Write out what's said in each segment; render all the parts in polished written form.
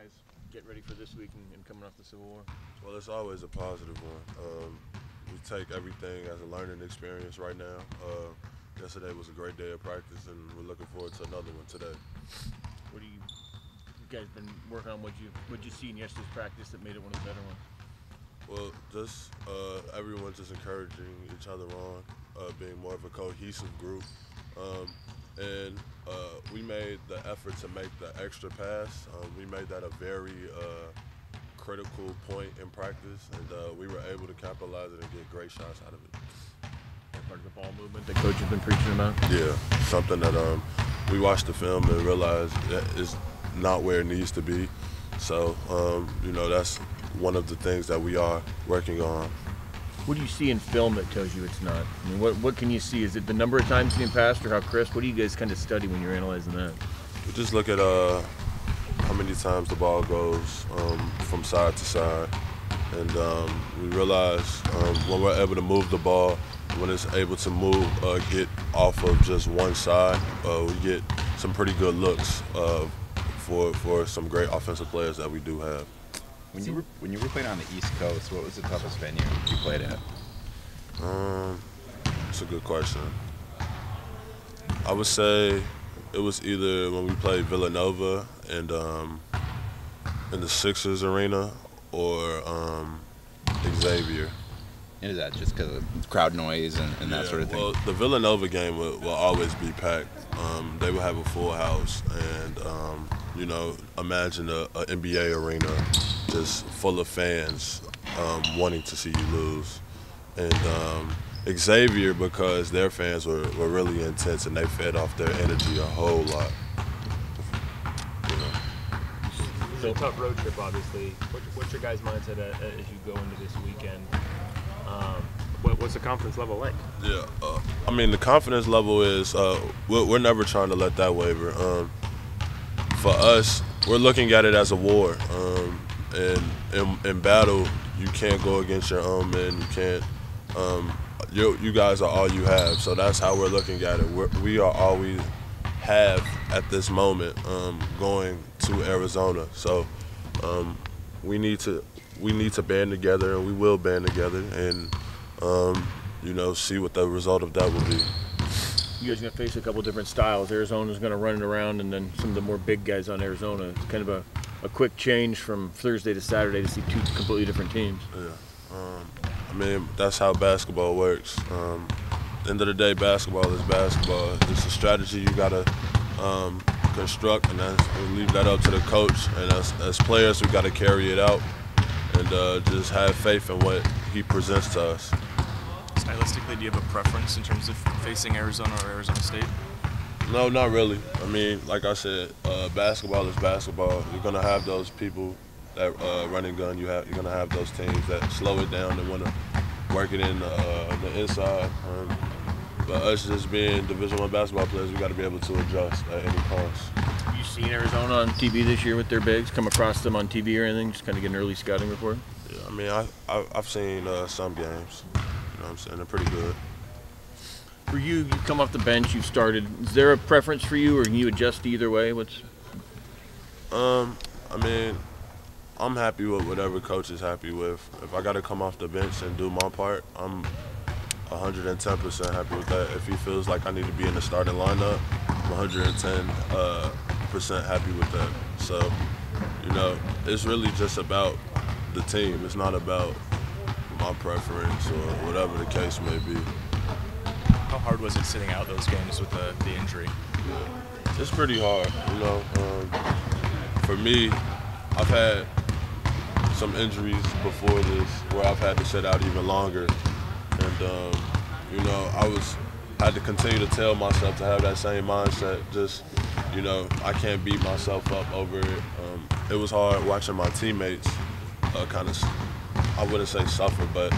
guys getting ready for this week and coming off the Civil War? Well, it's always a positive one. We take everything as a learning experience right now. Yesterday was a great day of practice, and we're looking forward to another one today. What do you guys been working on? What'd you see in yesterday's practice that made it one of the better ones? Well, just everyone just encouraging each other on, being more of a cohesive group. And we made the effort to make the extra pass. We made that a very critical point in practice, and we were able to capitalize it and get great shots out of it. Part of the ball movement that coach has been preaching about? Yeah, something that we watched the film and realized that is not where it needs to be. So, that's one of the things that we are working on. What do you see in film that tells you it's not? I mean, what can you see? Is it the number of times getting passed or how crisp? What do you guys kind of study when you're analyzing that? We just look at how many times the ball goes from side to side. And we realize when we're able to move the ball, when it's able to move, get off of just one side, we get some pretty good looks for some great offensive players that we do have. When you were playing on the East Coast, what was the toughest venue you played at? That's a good question. I would say it was either when we played Villanova and in the Sixers arena or Xavier. And is that just because of crowd noise and that sort of thing? Well, the Villanova game will always be packed. They will have a full house, and imagine an NBA arena just full of fans wanting to see you lose. And Xavier, because their fans were really intense and they fed off their energy a whole lot. It's a tough road trip, obviously. What's your guys' mindset as you go into this weekend? What's the confidence level like? Yeah, the confidence level is we're never trying to let that waver. For us, we're looking at it as a war. And in battle, you can't go against your own men. You can't. You guys are all you have. So that's how we're looking at it. We are all we have at this moment going to Arizona. So we need to band together, and we will band together, and see what the result of that will be. You guys are going to face a couple different styles. Arizona's going to run it around, and then some of the more big guys on Arizona. It's kind of a quick change from Thursday to Saturday to see two completely different teams. Yeah. That's how basketball works. At the end of the day, basketball is basketball. It's a strategy you got to construct, and we leave that up to the coach. And as players, we got to carry it out and just have faith in what he presents to us. Stylistically, do you have a preference in terms of facing Arizona or Arizona State? No, not really. Like I said, basketball is basketball. You're gonna have those people that run and gun. You're gonna have those teams that slow it down and want to work it in the inside. But us just being Division I basketball players, we got to be able to adjust at any cost. Have you seen Arizona on TV this year with their bigs? Come across them on TV or anything? Just kind of get an early scouting report? Yeah, I've seen some games. You know what I'm saying? They're pretty good. For you, you come off the bench, you've started. Is there a preference for you, or can you adjust either way? I'm happy with whatever coach is happy with. If I got to come off the bench and do my part, I'm 110% happy with that. If he feels like I need to be in the starting lineup, I'm 110% happy with that. So, it's really just about the team. It's not about my preference or whatever the case may be. How hard was it sitting out those games with the injury? It's pretty hard, For me, I've had some injuries before this where I've had to sit out even longer. And, I had to continue to tell myself to have that same mindset. Just, I can't beat myself up over it. It was hard watching my teammates I wouldn't say suffer, but,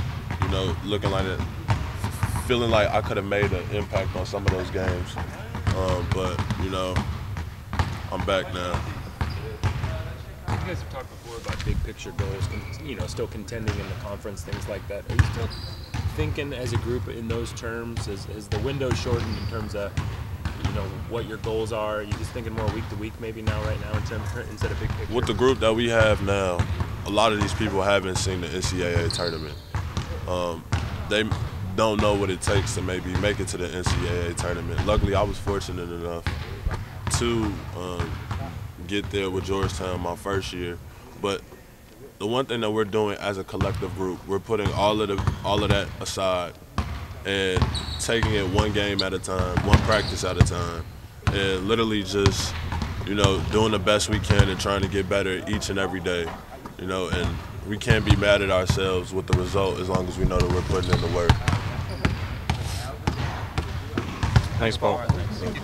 looking like it, feeling like I could have made an impact on some of those games. But, I'm back now. You guys have talked before about big picture goals, still contending in the conference, things like that. Are you still thinking as a group in those terms? Has the window shortened in terms of, what your goals are? Are you just thinking more week to week maybe right now instead of big picture? With the group that we have now, a lot of these people haven't seen the NCAA tournament. They don't know what it takes to maybe make it to the NCAA tournament. Luckily, I was fortunate enough to get there with Georgetown my first year. But the one thing that we're doing as a collective group, we're putting all of that aside and taking it one game at a time, one practice at a time, and literally just, doing the best we can and trying to get better each and every day, and we can't be mad at ourselves with the result as long as we know that we're putting in the work. Thanks, Paul. Thank you.